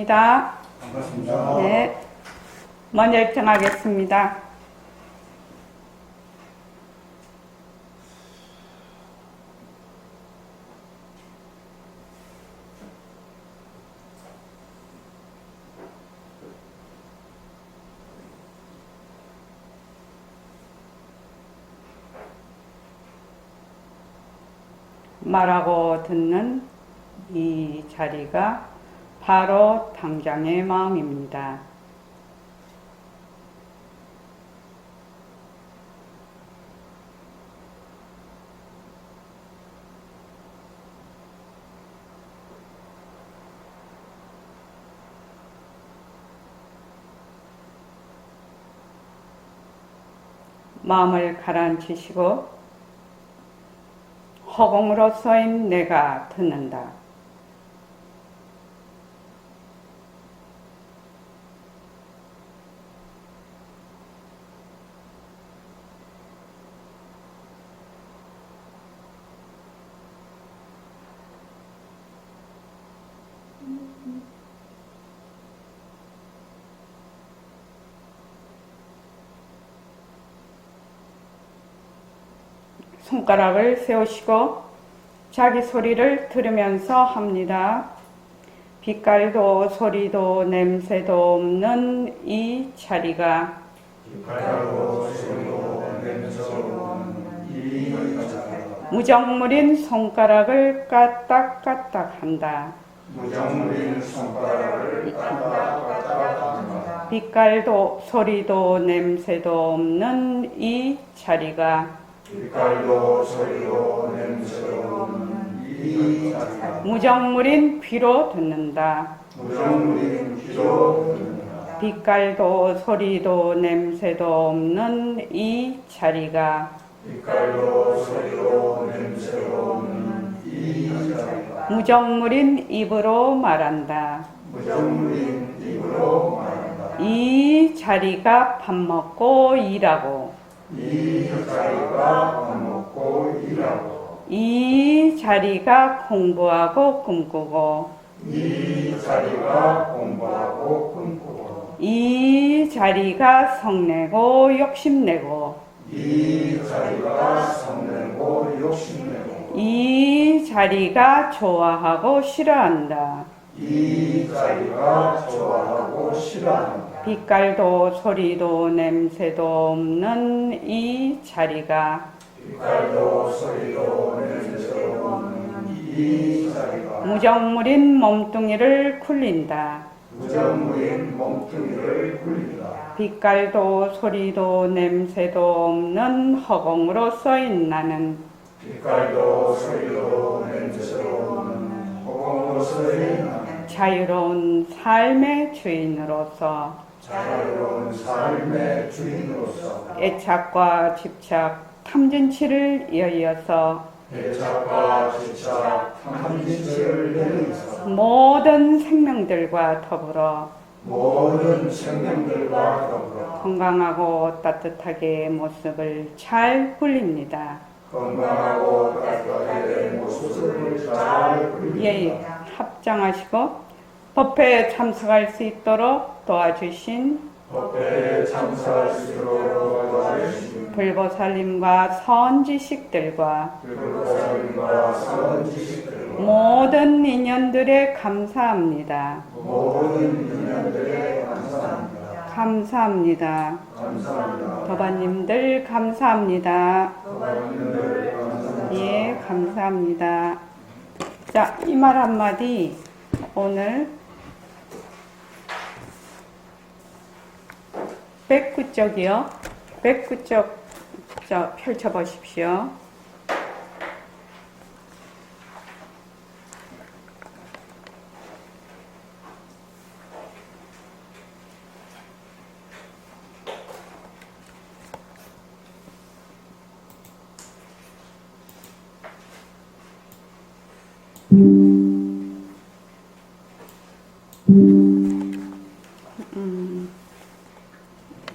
반갑습니다. 반갑습니다. 네, 먼저 입장하겠습니다. 말하고 듣는 이 자리가 바로 당장의 마음입니다. 마음을 가라앉히시고 허공으로 쏘인 내가 듣는다. 손가락을 세우시고 자기 소리를 들으면서 합니다. 빛깔도 소리도 냄새도 없는 이 자리가 빛깔도 소리도 냄새도 없는 이 자리가 무정물인 손가락을 까딱까딱 한다. 무정물인 손가락을 까딱까딱 빛깔도 소리도 냄새도 없는 이 자리가 빛깔도 소리도 냄새도 없는 이 자리가 무정물인 귀로 듣는다. 무정물인 귀로 듣는다. 빛깔도 소리도 냄새도 없는 이 자리가 빛깔도 소리도 냄새도 없는 이 자리가 무정물인 입으로 말한다. 무정물인 입으로 말한다. 이 자리가 밥 먹고 일하고 이 자리가 밥 먹고 일하고 이 자리가 공부하고 꿈꾸고 이 자리가 공부하고 꿈꾸고 이 자리가 성내고 욕심내고 이 자리가 성내고 욕심내고 이 자리가 좋아하고 싫어한다. 이 자리가 좋아하고 싫어한다. 빛깔도 소리도 냄새도 없는 이 자리가 빛깔도 소리도 냄새도 없는 이 자리가 무정물인 몸뚱이를 굴린다. 무정무인 몸뚱이를 굴린다. 빛깔도 소리도 냄새도 없는 허공으로 쏘인 나는 빛깔도 소리도 냄새도 없는 허공으로 서인 나는 자유로운 삶의 주인으로서 자유로운 삶의 주인으로서 애착과 집착, 탐진치를 이어서 애착과 집착, 탐진치를 내면서 모든 생명들과 더불어 모든 생명들과 더불어 건강하고 따뜻하게 모습을 잘 굴립니다. 건강하고 따뜻하게 모습을 잘 굴립니다. 예, 합장하시고 법회에 참석할 수 있도록 도와주신 법회에 참석할 수 있도록 도와주신 불보살님과 선지식들과 불보살님과 선지식들 모든 인연들에 감사합니다. 모든 인연들에 감사합니다. 감사합니다. 감사합니다. 도반님들 감사합니다. 도반님들 감사합니다. 예, 감사합니다. 자, 이 말 한마디 오늘 백구 쪽이요. 백구 쪽 펼쳐보십시오.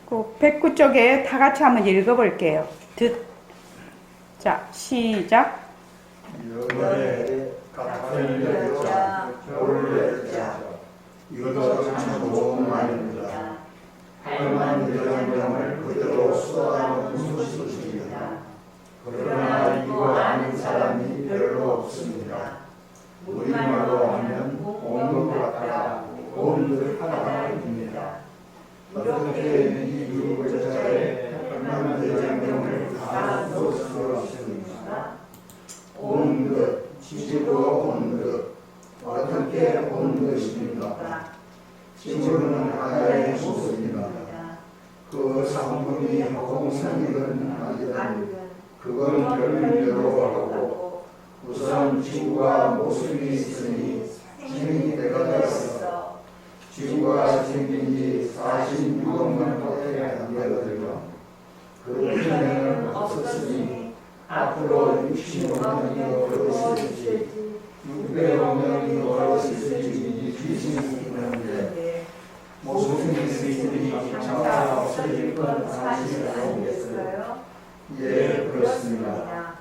그 백구 쪽에 다 같이 한번 읽어볼게요. 자, 시작. 열에 같은 여자, 올레자, 이것도 참 좋은 말입니다. 할만 대장경을 그대로 쏟아놓은 소식입니다. 그러나 이거 아는 사람이 별로 없습니다. 우리말로 하면 온 것 같다, 온 듯 하다입니다. 어떻게 이 두 글자에 할만 대장경을 다 넣을 수 있습니까? 온 듯, 지지고 온 듯, 어떻게 온 것입니까? 지구는 하나의 모습입니다. 그 상품이 허공성이든 아니든 그건 별명대로 하고 우선 지구가 모습이 있으니 생긴 때가 있어 지구가 생긴 지 46억만 도에 안 되거든요. 그 전에는 없었으니 앞으로 65만 년이 걸었을지 600억 년이 걸었을지 귀신이 있는데 모습이 있으니 장차 없어질 건 사실 아니겠어요? 예, 그렇습니다.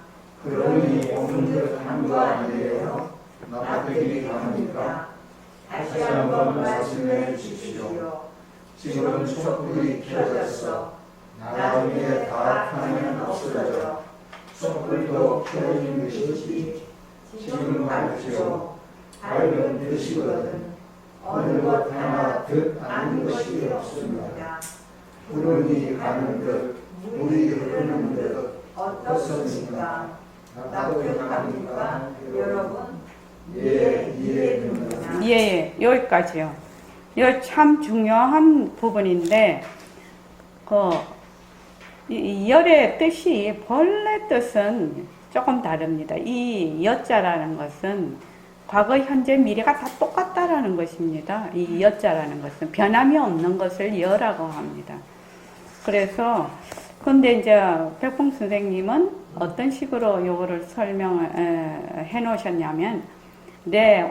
그러니 오는 듯 한 거 아니에요? 납득이 갑니까? 다시 한번 말씀해 주십시오. 지금 촛불이 켜졌어. 나중에 다 켜면 없어져. 촛불도 켜진 것이지. 지금 말이죠. 밝은 뜻이거든. 어느 것 하나 듯 아는 것이 없습니다. 구름이 가는 듯, 물이 흐르는 듯 어떻습니까? 납득합니까? 여러분? 예, 이해됩니다. 예, 여기까지요. 이거 참 중요한 부분인데, 이 열의 뜻이 본래 뜻은 조금 다릅니다. 이 여자라는 것은 과거, 현재, 미래가 다 똑같다라는 것입니다. 이 여자라는 것은 변함이 없는 것을 여라고 합니다. 그래서 근데 이제 백봉 선생님은 어떤 식으로 요거를 설명을 해 놓으셨냐면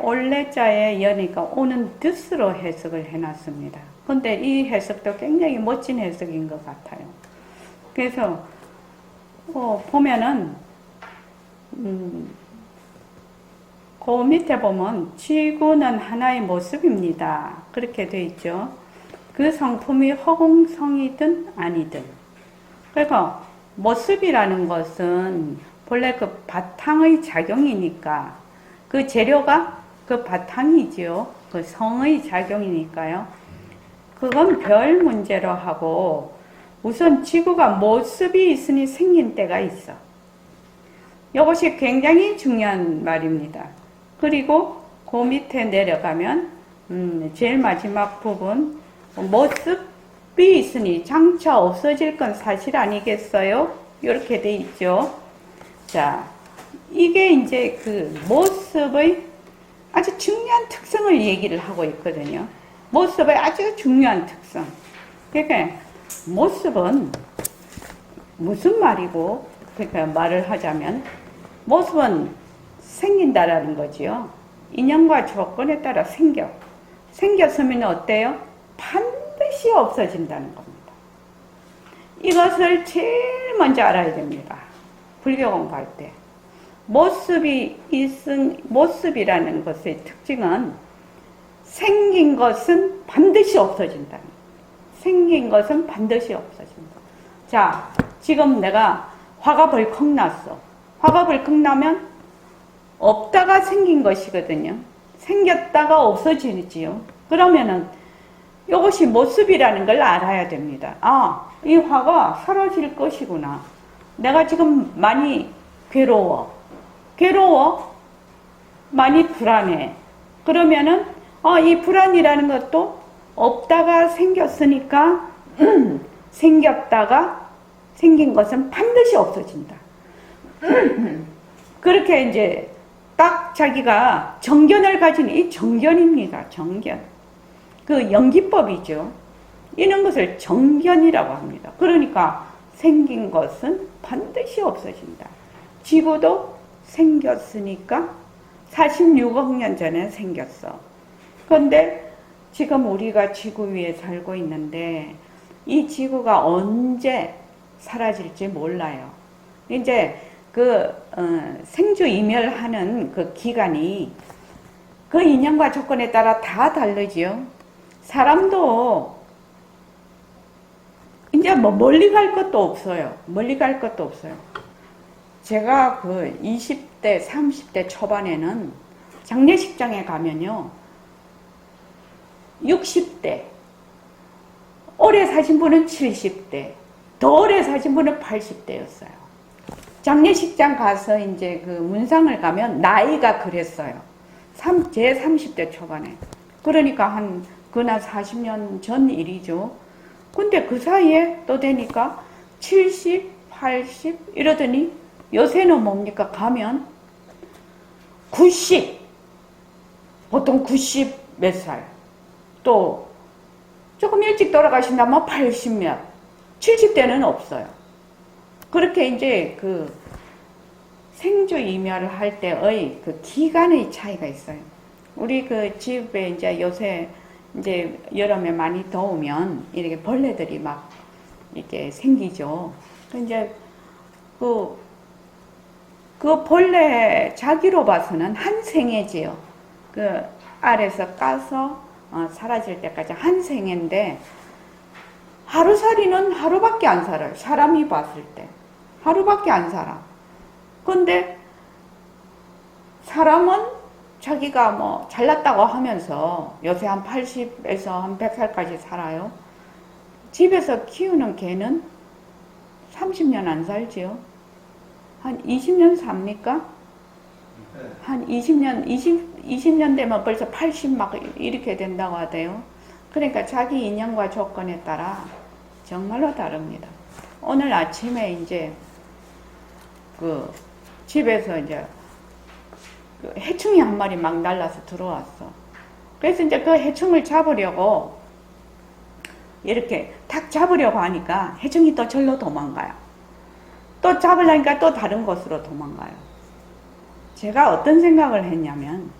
올래자의 여니까 오는 뜻으로 해석을 해 놨습니다. 근데 이 해석도 굉장히 멋진 해석인 것 같아요. 그래서 보면은 그 밑에 보면 지구는 하나의 모습입니다. 그렇게 돼 있죠. 그 성품이 허공성이든 아니든. 그러니까 모습이라는 것은 본래 그 바탕의 작용이니까 그 재료가 그 바탕이지요. 그 성의 작용이니까요. 그건 별 문제로 하고 우선 지구가 모습이 있으니 생긴 때가 있어. 이것이 굉장히 중요한 말입니다. 그리고 그 밑에 내려가면 제일 마지막 부분 모습이 있으니 장차 없어질 건 사실 아니겠어요? 이렇게 돼 있죠. 자, 이게 이제 그 모습의 아주 중요한 특성을 얘기를 하고 있거든요. 모습의 아주 중요한 특성. 그러니까 모습은 무슨 말이고, 그러니까 말을 하자면 모습은 생긴다라는 거지요. 인연과 조건에 따라 생겼으면 어때요? 반드시 없어진다는 겁니다. 이것을 제일 먼저 알아야 됩니다. 불교 공부할 때. 모습이라는 것의 특징은 생긴 것은 반드시 없어진다는 거예요. 생긴 것은 반드시 없어진다. 자, 지금 내가 화가 벌컥 났어. 화가 벌컥 나면 없다가 생긴 것이거든요. 생겼다가 없어지지요. 그러면은 이것이 모습이라는 걸 알아야 됩니다. 아, 이 화가 사라질 것이구나. 내가 지금 많이 괴로워. 많이 불안해. 그러면은 이 불안이라는 것도 없다가 생겼으니까 생긴 것은 반드시 없어진다. 그렇게 이제 딱 자기가 정견을 가진 이 정견입니다. 정견. 그 연기법이죠. 이런 것을 정견이라고 합니다. 그러니까 생긴 것은 반드시 없어진다. 지구도 생겼으니까 46억 년 전에 생겼어. 그런데 지금 우리가 지구 위에 살고 있는데 이 지구가 언제 사라질지 몰라요. 이제 생주이멸하는 그 기간이 그 인연과 조건에 따라 다 다르지요. 사람도 이제 뭐 멀리 갈 것도 없어요. 멀리 갈 것도 없어요. 제가 그 20대, 30대 초반에는 장례식장에 가면요. 60대, 오래 사신 분은 70대, 더 오래 사신 분은 80대였어요. 장례식장 가서 이제 그 문상을 가면 나이가 그랬어요. 제 30대 초반에. 그러니까 그날 40년 전 일이죠. 근데 그 사이에 또 되니까 70, 80 이러더니 요새는 뭡니까? 가면 90, 보통 90 몇 살, 또 조금 일찍 돌아가신다면 80 몇, 70대는 없어요. 그렇게 이제 그 생주 이멸을 할 때의 그 기간의 차이가 있어요. 우리 그 집에 이제 요새 이제 여름에 많이 더우면 이렇게 벌레들이 막 이렇게 생기죠. 이제 그 벌레 자기로 봐서는 한 생애지요. 그 알에서 까서 사라질 때까지 한 생애인데 하루살이는 하루밖에 안 살아요. 사람이 봤을 때 하루밖에 안 살아. 근데 사람은 자기가 뭐 잘났다고 하면서 요새 한 80에서 한 100살까지 살아요. 집에서 키우는 개는 30년 안 살지요. 한 20년 삽니까? 한 20년 되면 벌써 80 막 이렇게 된다고 하대요. 그러니까 자기 인연과 조건에 따라 정말로 다릅니다. 오늘 아침에 이제 그 집에서 이제 그 해충이 한 마리 막 날라서 들어왔어. 그래서 이제 그 해충을 잡으려고 이렇게 탁 잡으려고 하니까 해충이 또 절로 도망가요. 또 잡으려니까 또 다른 곳으로 도망가요. 제가 어떤 생각을 했냐면,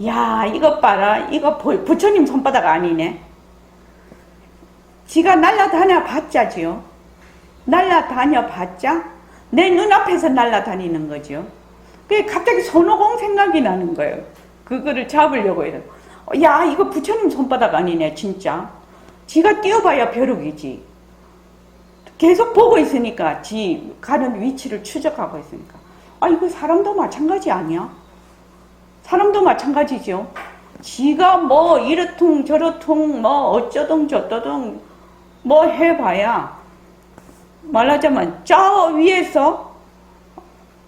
야, 이것 봐라. 이거 부처님 손바닥 아니네. 지가 날라다녀 봤자지요. 날라다녀 봤자 내 눈앞에서 날라다니는 거죠. 그게 갑자기 손오공 생각이 나는 거예요. 그거를 잡으려고 해요. 야, 이거 부처님 손바닥 아니네, 진짜. 지가 뛰어봐야 벼룩이지. 계속 보고 있으니까, 지 가는 위치를 추적하고 있으니까. 아, 이거 사람도 마찬가지 아니야? 사람도 마찬가지죠. 지가 뭐 이러퉁 저러퉁 뭐 어쩌둥 저쩌둥 뭐 해봐야 말하자면 저 위에서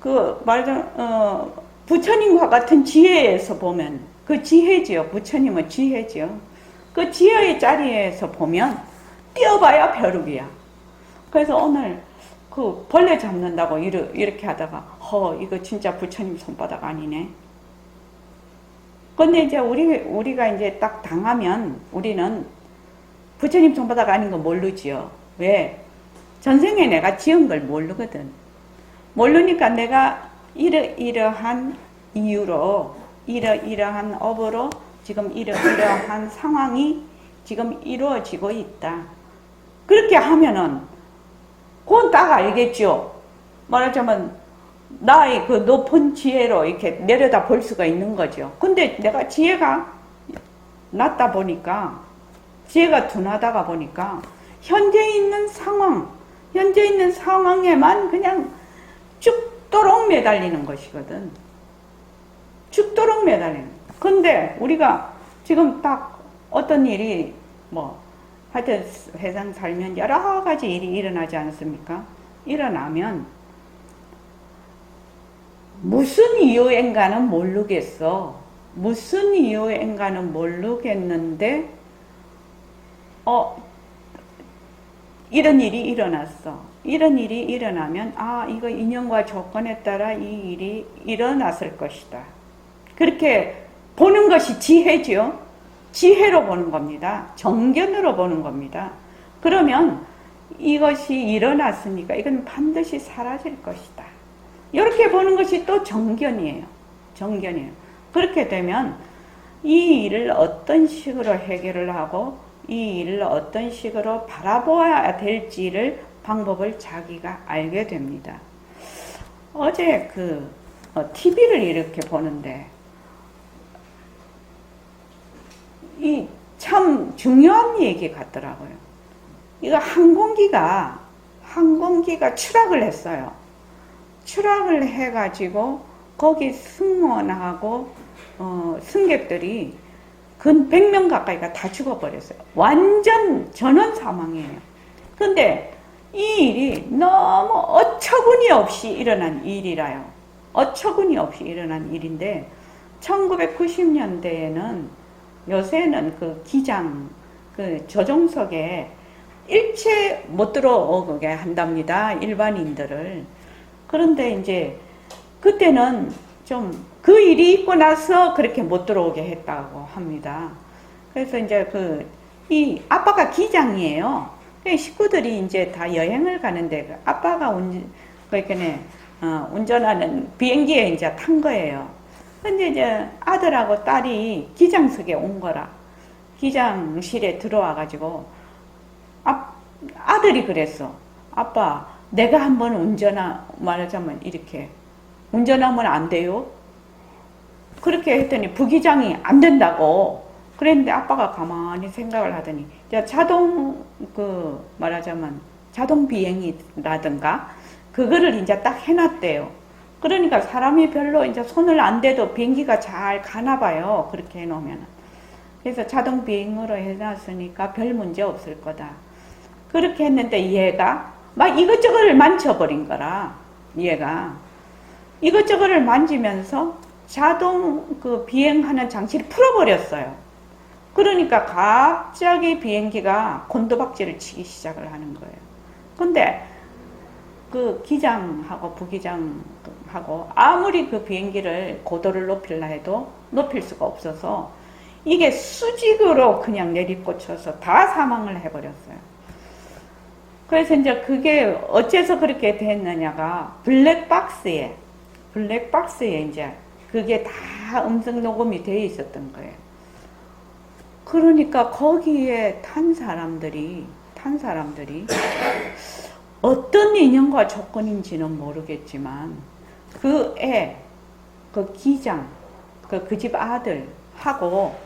그 말하자면 부처님과 같은 지혜에서 보면 그 지혜지요. 부처님은 지혜지요. 그 지혜의 자리에서 보면 뛰어봐야 벼룩이야. 그래서 오늘 그 벌레 잡는다고 이렇게 하다가 이거 진짜 부처님 손바닥 아니네. 근데 이제 우리가 이제 딱 당하면 우리는 부처님 손바닥 아닌 거 모르지요. 왜? 전생에 내가 지은 걸 모르거든. 모르니까 내가 이러한 이유로 이러한 업으로 지금 이러한 상황이 지금 이루어지고 있다. 그렇게 하면은 그건 딱 알겠죠. 말하자면 나의 그 높은 지혜로 이렇게 내려다 볼 수가 있는 거죠. 근데 내가 지혜가 낮다 보니까 지혜가 둔하다가 보니까 현재 있는 상황에만 그냥 죽도록 매달리는 것이거든. 죽도록 매달리는. 근데 우리가 지금 딱 어떤 일이 뭐 하여튼 세상 살면 여러 가지 일이 일어나지 않습니까? 일어나면 무슨 이유인가는 모르겠어. 무슨 이유인가는 모르겠는데 이런 일이 일어났어. 이런 일이 일어나면 이거 인연과 조건에 따라 이 일이 일어났을 것이다. 그렇게 보는 것이 지혜죠. 지혜로 보는 겁니다. 정견으로 보는 겁니다. 그러면 이것이 일어났으니까 이건 반드시 사라질 것이다. 이렇게 보는 것이 또 정견이에요. 정견이에요. 그렇게 되면 이 일을 어떤 식으로 해결을 하고 이 일을 어떤 식으로 바라보아야 될지를 방법을 자기가 알게 됩니다. 어제 TV를 이렇게 보는데 이 참 중요한 얘기 같더라고요. 이거 항공기가 추락을 했어요. 추락을 해가지고 거기 승무원하고 승객들이 근 100명 가까이가 다 죽어버렸어요. 완전 전원 사망이에요. 근데 이 일이 너무 어처구니 없이 일어난 일이라요. 어처구니 없이 일어난 일인데 1990년대에는 요새는 그 기장 그 조종석에 일체 못 들어오게 한답니다. 일반인들을. 그런데 이제 그때는 좀 그 일이 있고 나서 그렇게 못 들어오게 했다고 합니다. 그래서 이제 이 아빠가 기장이에요. 식구들이 이제 다 여행을 가는데 아빠가 운전하는 비행기에 이제 탄 거예요. 근데 이제 아들하고 딸이 기장석에 온 거라. 기장실에 들어와가지고 아들이 그랬어. 아빠, 내가 한번 말하자면 이렇게 운전하면 안 돼요? 그렇게 했더니 부기장이 안 된다고. 그랬는데 아빠가 가만히 생각을 하더니 말하자면 자동 비행이라든가 그거를 이제 딱 해놨대요. 그러니까 사람이 별로 이제 손을 안 대도 비행기가 잘 가나 봐요. 그렇게 해놓으면. 그래서 자동 비행으로 해놨으니까 별 문제 없을 거다. 그렇게 했는데 얘가 막 이것저것을 만져버린 거라. 얘가 이것저것을 만지면서 자동 비행하는 장치를 풀어버렸어요. 그러니까 갑자기 비행기가 곤두박질을 치기 시작을 하는 거예요. 근데 그 기장하고 부기장하고 아무리 그 비행기를 고도를 높이려 해도 높일 수가 없어서 이게 수직으로 그냥 내리꽂혀서 다 사망을 해버렸어요. 그래서 이제 그게 어째서 그렇게 됐느냐가 블랙박스에 이제 그게 다 음성 녹음이 되어 있었던 거예요. 그러니까 거기에 탄 사람들이 어떤 인연과 조건인지는 모르겠지만 그 기장, 그 집 아들하고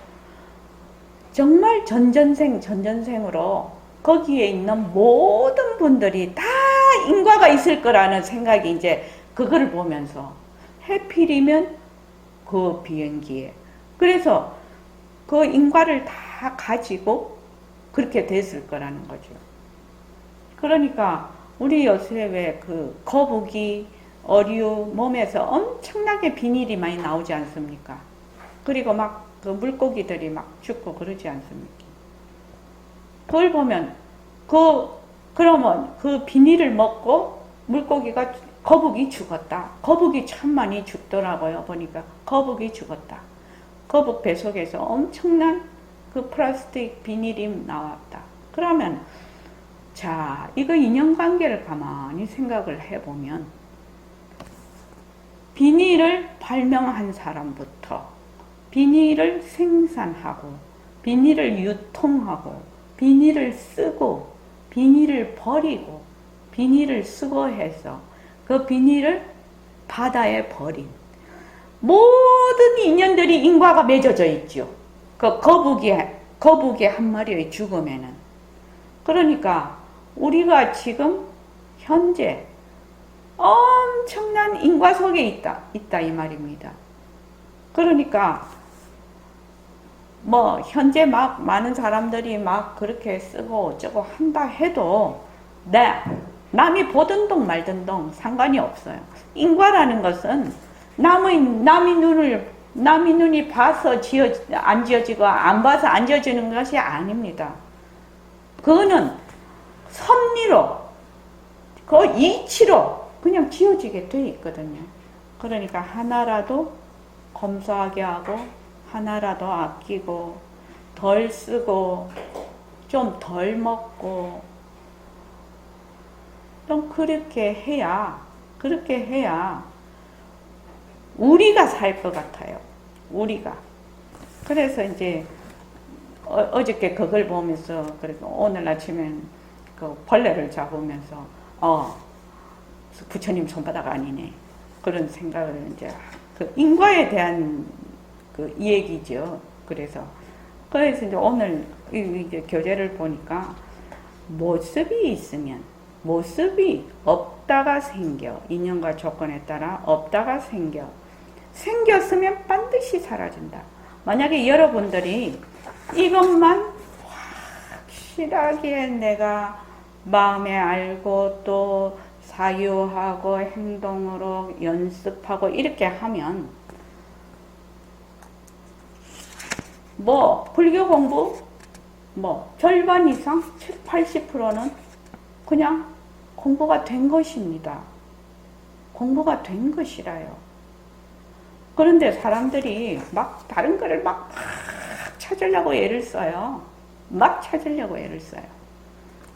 정말 전전생으로 거기에 있는 모든 분들이 다 인과가 있을 거라는 생각이 이제 그거를 보면서 해필이면 그 비행기에 그래서 그 인과를 다 가지고 그렇게 됐을 거라는 거죠. 그러니까 우리 요새 왜 그 거북이, 어류 몸에서 엄청나게 비닐이 많이 나오지 않습니까? 그리고 막 그 물고기들이 막 죽고 그러지 않습니까? 그걸 보면 그러면 그 비닐을 먹고 거북이 죽었다. 거북이 참 많이 죽더라고요. 보니까 거북이 죽었다. 거북 배 속에서 엄청난 그 플라스틱 비닐이 나왔다. 그러면 자, 이거 인연관계를 가만히 생각을 해보면 비닐을 발명한 사람부터 비닐을 생산하고 비닐을 유통하고 비닐을 쓰고 비닐을 버리고 비닐을 수거해서 그 비닐을 바다에 버린 모든 인연들이 인과가 맺어져 있죠. 그 거북이 한 마리의 죽음에는. 그러니까 우리가 지금 현재 엄청난 인과 속에 있다 이 말입니다. 그러니까 뭐 현재 막 많은 사람들이 막 그렇게 쓰고 어쩌고 한다 해도 남이 보든 동 말든 동 상관이 없어요. 인과라는 것은 남이 눈이 봐서 안 지어지고 안 봐서 안 지어지는 것이 아닙니다. 그거는 섭리로 그 이치로 그냥 지어지게 돼 있거든요. 그러니까 하나라도 검소하게 하고 하나라도 아끼고 덜 쓰고 좀 덜 먹고 좀 그렇게 해야 우리가 살 것 같아요. 우리가. 그래서 이제 어저께 그걸 보면서 그래서 오늘 아침엔 그 벌레를 잡으면서 부처님 손바닥 아니네 그런 생각을 이제 그 인과에 대한 그 얘기죠. 그래서 그래서 이제 오늘 이제 교재를 보니까 모습이 있으면 모습이 없다가 생겨. 인연과 조건에 따라 없다가 생겨. 생겼으면 반드시 사라진다. 만약에 여러분들이 이것만 확실하게 내가 마음에 알고 또 사유하고 행동으로 연습하고 이렇게 하면 뭐 불교 공부 뭐 절반 이상 80%는 그냥 공부가 된 것입니다. 공부가 된 것이라요. 그런데 사람들이 막 다른 거를 막 찾으려고 애를 써요. 막 찾으려고 애를 써요.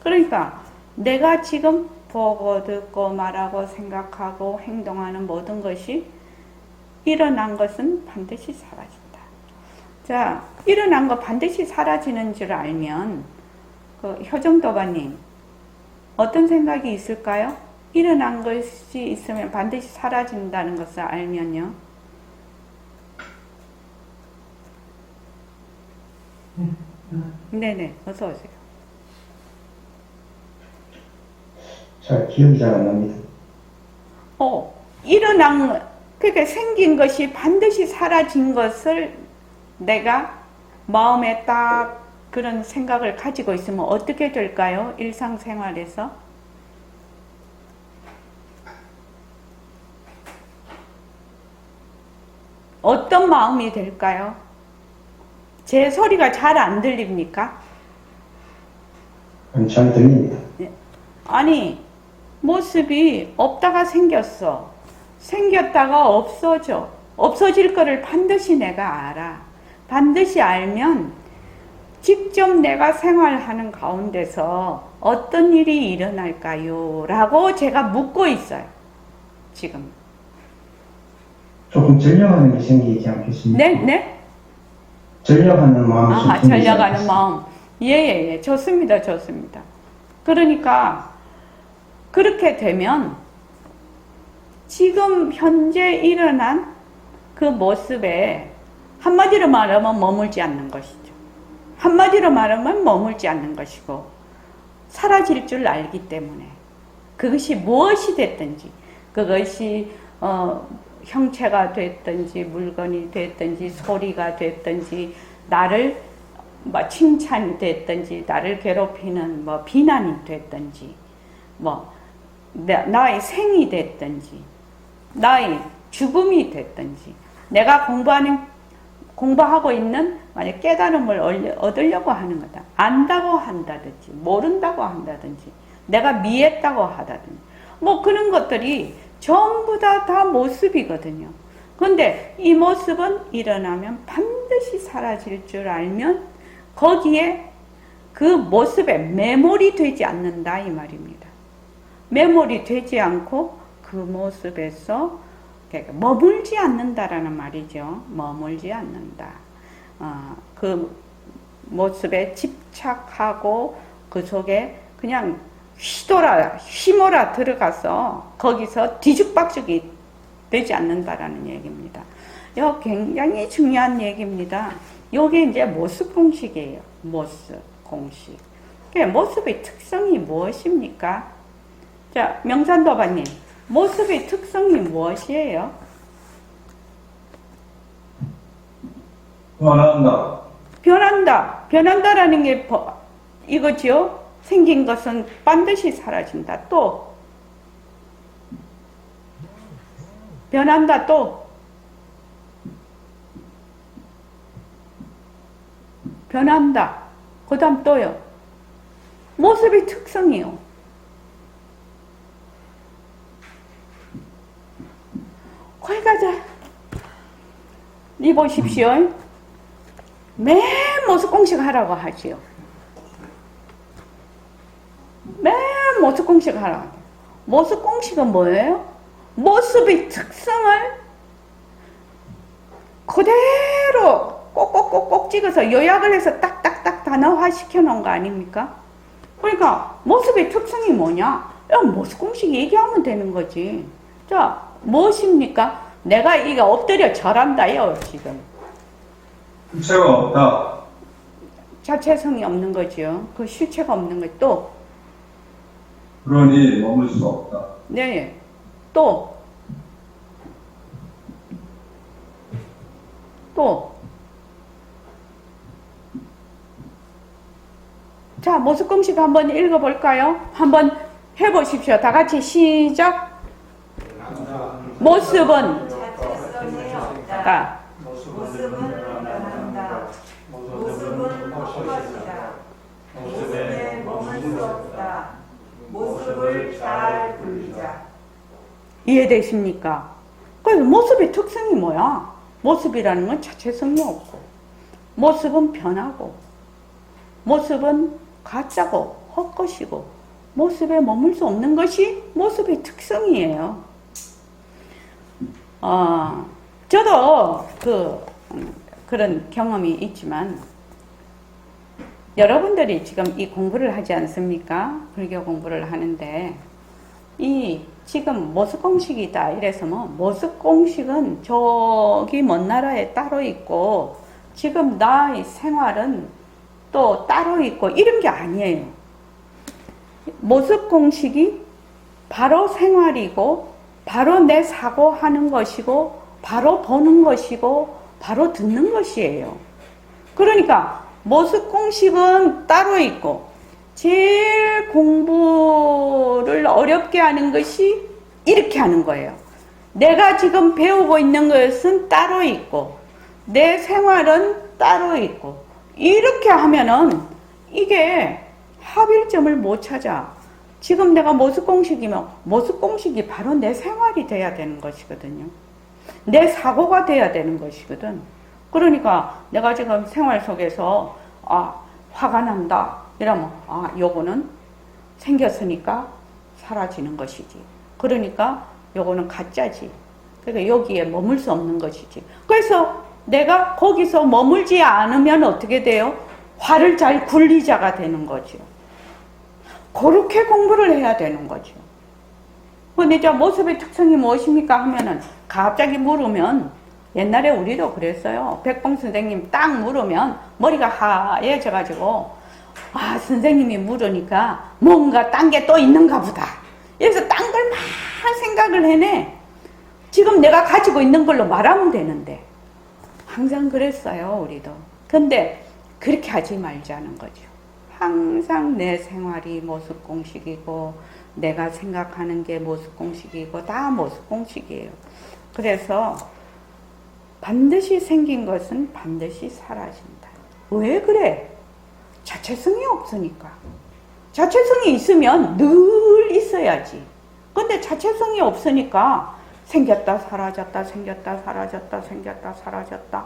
그러니까 내가 지금 보고 듣고 말하고 생각하고 행동하는 모든 것이 일어난 것은 반드시 사라진다. 자, 일어난 거 반드시 사라지는 줄 알면 그 효정도바님 어떤 생각이 있을까요? 일어난 것이 있으면 반드시 사라진다는 것을 알면요. 네네, 어서 오세요. 기억이 잘 안 납니다. 그러니까 생긴 것이 반드시 사라진 것을 내가 마음에 딱 그런 생각을 가지고 있으면 어떻게 될까요? 일상생활에서? 어떤 마음이 될까요? 제 소리가 잘 안 들립니까? 잘 들립니다. 아니, 모습이 없다가 생겼어. 생겼다가 없어져. 없어질 거를 반드시 내가 알아. 반드시 알면 직접 내가 생활하는 가운데서 어떤 일이 일어날까요? 라고 제가 묻고 있어요. 지금. 조금 전려하는 게 생기지 않겠습니까? 네? 전려하는 마음이 좀 생기지 전려가는 않겠습니까? 마음. 예. 좋습니다. 그러니까 그렇게 되면 지금 현재 일어난 그 모습에 한마디로 말하면 머물지 않는 것이죠. 한마디로 말하면 머물지 않는 것이고 사라질 줄 알기 때문에 그것이 무엇이 됐든지 그것이 형체가 됐든지 물건이 됐든지 소리가 됐든지 나를 뭐 칭찬이 됐든지 나를 괴롭히는 뭐 비난이 됐든지 뭐 나의 생이 됐든지 나의 죽음이 됐든지 내가 공부하고 있는 만약 깨달음을 얻으려고 하는 거다. 안다고 한다든지 모른다고 한다든지 내가 미했다고 하다든지 뭐 그런 것들이 전부 다 모습이거든요. 그런데 이 모습은 일어나면 반드시 사라질 줄 알면 거기에 그 모습에 매몰이 되지 않는다 이 말입니다. 매몰이 되지 않고 그 모습에서 머물지 않는다라는 말이죠. 머물지 않는다. 그 모습에 집착하고 그 속에 그냥 휘몰아 들어가서 거기서 뒤죽박죽이 되지 않는다라는 얘기입니다. 이거 굉장히 중요한 얘기입니다. 이게 이제 모습 공식이에요. 모습 공식. 모습의 특성이 무엇입니까? 자, 명산도바님, 모습의 특성이 무엇이에요? 변한다라는 게 이거지요? 생긴 것은 반드시 사라진다. 또 변한다. 또 변한다. 그 다음 또요. 모습의 특성이요. 거기 가자. 이 보십시오. 매 모습 공식 하라고 하지요. 매 모습 공식 하라고 하죠. 모습 공식은 뭐예요? 모습의 특성을 그대로 꼭꼭꼭꼭 찍어서 요약을 해서 딱딱딱 단어화 시켜 놓은 거 아닙니까? 그러니까 모습의 특성이 뭐냐? 모습 공식 얘기하면 되는 거지. 자, 무엇입니까? 내가 이거 엎드려 절한다요, 지금. 육체가 없다. 자체성이 없는 거죠. 그 실체가 없는 거죠. 또, 그러니 머물 수 없다. 네, 또, 자, 모습 공식 한번 읽어볼까요? 한번 해보십시오. 다 같이 시작. 모습은 자체성이 없다. 가 모습은 변한다. 모습은 헛것이다. 모습에 머물 수 없다. 모습을 잘 불리자. 이해되십니까? 그래서 모습의 특성이 뭐야? 모습이라는 건 자체성이 없고, 모습은 변하고, 모습은 가짜고 헛것이고, 모습에 머물 수 없는 것이 모습의 특성이에요. 저도 그런 경험이 있지만, 여러분들이 지금 이 공부를 하지 않습니까? 불교 공부를 하는데, 이 지금 모습 공식이다 이래서 뭐 모습 공식은 저기 먼 나라에 따로 있고 지금 나의 생활은 또 따로 있고 이런 게 아니에요. 모습 공식이 바로 생활이고 바로 내 사고하는 것이고 바로 보는 것이고 바로 듣는 것이에요. 그러니까 모습 공식은 따로 있고 제일 공부를 어렵게 하는 것이 이렇게 하는 거예요. 내가 지금 배우고 있는 것은 따로 있고 내 생활은 따로 있고 이렇게 하면은 이게 합일점을 못 찾아. 지금 내가 모습 공식이면 모습 공식이 바로 내 생활이 돼야 되는 것이거든요. 내 사고가 돼야 되는 것이거든. 그러니까 내가 지금 생활 속에서 화가 난다 이러면 요거는 생겼으니까 사라지는 것이지. 그러니까 요거는 가짜지. 그러니까 여기에 머물 수 없는 것이지. 그래서 내가 거기서 머물지 않으면 어떻게 돼요? 화를 잘 굴리자가 되는 거죠. 그렇게 공부를 해야 되는 거죠. 근데 저 모습의 특성이 무엇입니까? 하면은 갑자기 물으면 옛날에 우리도 그랬어요. 백봉 선생님 딱 물으면 머리가 하얘져가지고 선생님이 물으니까 뭔가 딴 게 또 있는가 보다. 그래서 딴 걸 막 생각을 해내. 지금 내가 가지고 있는 걸로 말하면 되는데 항상 그랬어요, 우리도. 근데 그렇게 하지 말자는 거죠. 항상 내 생활이 모습 공식이고 내가 생각하는 게 모습 공식이고 다 모습 공식이에요. 그래서 반드시 생긴 것은 반드시 사라진다. 왜 그래? 자체성이 없으니까. 자체성이 있으면 늘 있어야지. 근데 자체성이 없으니까 생겼다 사라졌다 생겼다 사라졌다 생겼다 사라졌다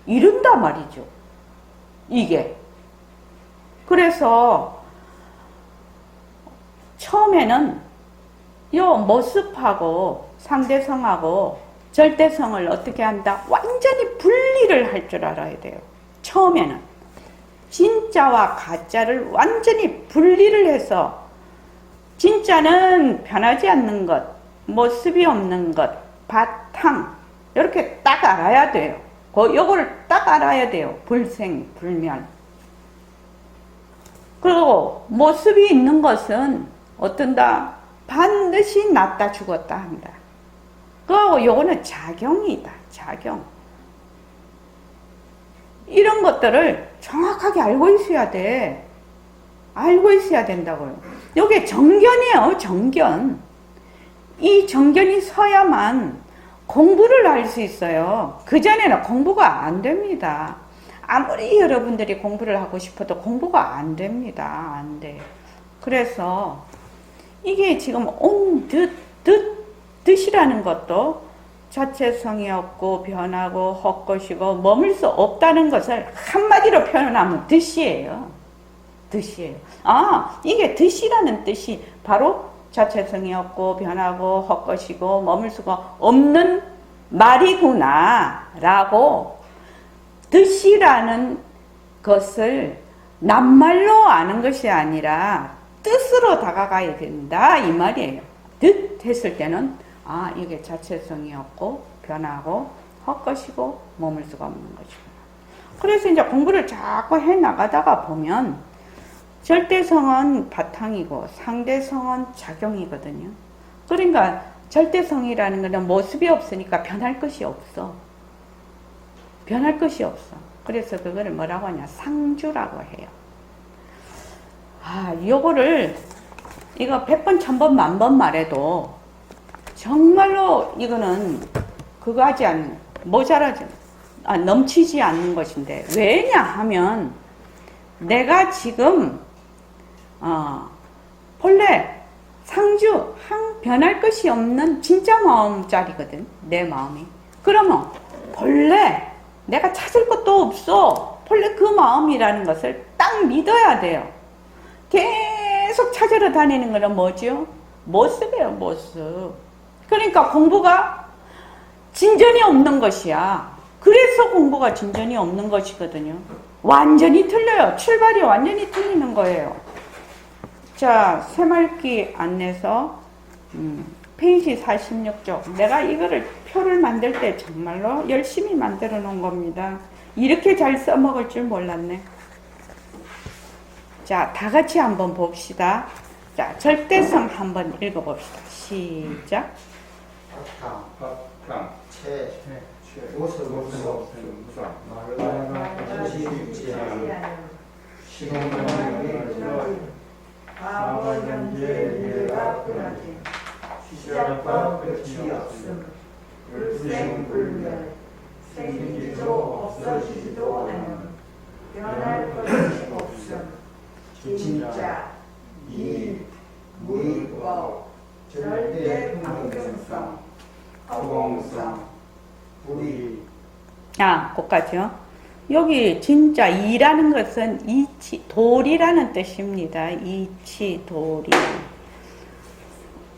이런다 말이죠. 이게. 그래서 처음에는 요 모습하고 상대성하고 절대성을 어떻게 한다? 완전히 분리를 할 줄 알아야 돼요. 처음에는 진짜와 가짜를 완전히 분리를 해서 진짜는 변하지 않는 것, 모습이 없는 것, 바탕 이렇게 딱 알아야 돼요. 요거를 딱 알아야 돼요. 불생, 불멸. 그리고 모습이 있는 것은 어떤다? 반드시 났다 죽었다 한다. 그리고 요거는 작용이다. 작용. 이런 것들을 정확하게 알고 있어야 돼. 알고 있어야 된다고요. 요게 정견이에요. 정견. 이 정견이 서야만 공부를 할 수 있어요. 그전에는 공부가 안 됩니다. 아무리 여러분들이 공부를 하고 싶어도 공부가 안 됩니다. 안 돼. 그래서 이게 지금 뜻이라는 것도 자체성이 없고 변하고 헛것이고 머물 수 없다는 것을 한마디로 표현하면 뜻이에요. 뜻이에요. 이게 뜻이라는 뜻이 바로 자체성이 없고 변하고 헛것이고 머물 수가 없는 말이구나 라고 뜻이라는 것을 낱말로 아는 것이 아니라 뜻으로 다가가야 된다 이 말이에요. 뜻 했을 때는 이게 자체성이 없고 변하고 헛것이고 머물 수가 없는 것이구나. 그래서 이제 공부를 자꾸 해 나가다가 보면 절대성은 바탕이고 상대성은 작용이거든요. 그러니까 절대성이라는 것은 모습이 없으니까 변할 것이 없어. 변할 것이 없어. 그래서 그거를 뭐라고 하냐? 상주라고 해요. 요거를 이거 100번, 1000번, 10,000번 말해도 정말로 이거는 그거 하지 않는, 모자라지, 넘치지 않는 것인데, 왜냐하면 내가 지금 본래 상주, 변할 것이 없는 진짜 마음짜리거든, 내 마음이. 그러면 본래 내가 찾을 것도 없어. 본래 그 마음이라는 것을 딱 믿어야 돼요. 계속 찾으러 다니는 거는 뭐죠? 모습이에요, 모습. 그러니까 공부가 진전이 없는 것이야. 그래서 공부가 진전이 없는 것이거든요. 완전히 틀려요. 출발이 완전히 틀리는 거예요. 자, 새말기 안내서 페이지 46쪽. 내가 이거를 표를 만들 때 정말로 열심히 만들어 놓은 겁니다. 이렇게 잘 써먹을 줄 몰랐네. 자, 다 같이 한번 봅시다. 자, 절대성 한번 읽어봅시다. 시작. 바탕, 채, 모습 없음, 말과 뜻이 있지 않음, 시공간이 과거, 현재, 미래가 변하지, 시작과 끝이 없음, 불생불멸, 생기지도 없어지지도 않음, 변할 것이 없음, 진짜, 이, 무의법, 절대 평등성, 허공성, 불의. 거기까지요. 여기 진짜 이라는 것은 이치, 도리라는 뜻입니다. 이치, 도리.